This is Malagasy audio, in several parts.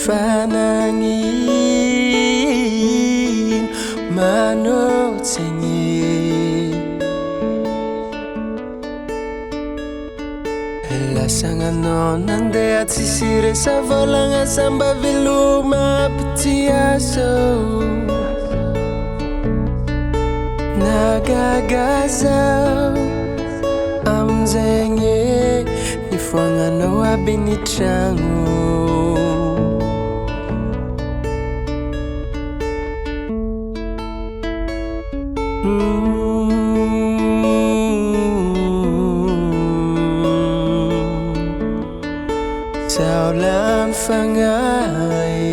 fanangin manotsingin lasagna nandeha tsisy resavolagna samba veloma pitiaso nagagazaho amizegny nifoagnanao aby ny tragno Saulan fangai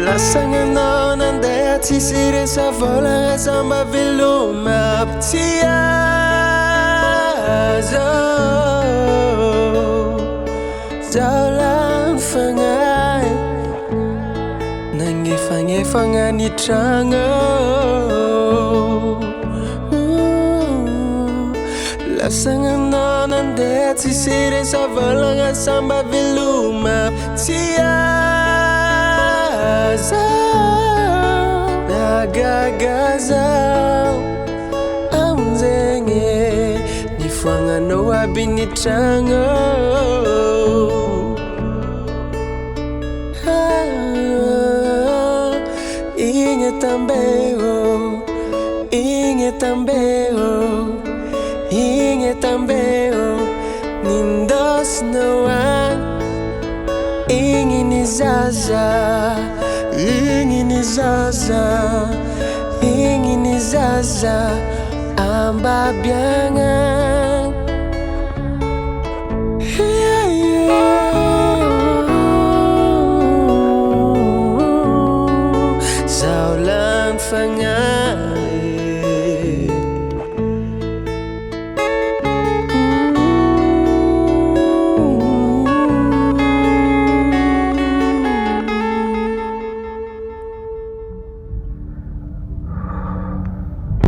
lasagna nandeha tsisy resavolagna samba veloma pitiazo Saulan fangai nangefagna ny tragno lasagna nandeha tsisy resavolagna samba veloma pitiazo nagagazaho amizegny nifoagnanao aby ny tragno Inget tambeo nindosnoan ingin izaza ambabiangan Saulan fangai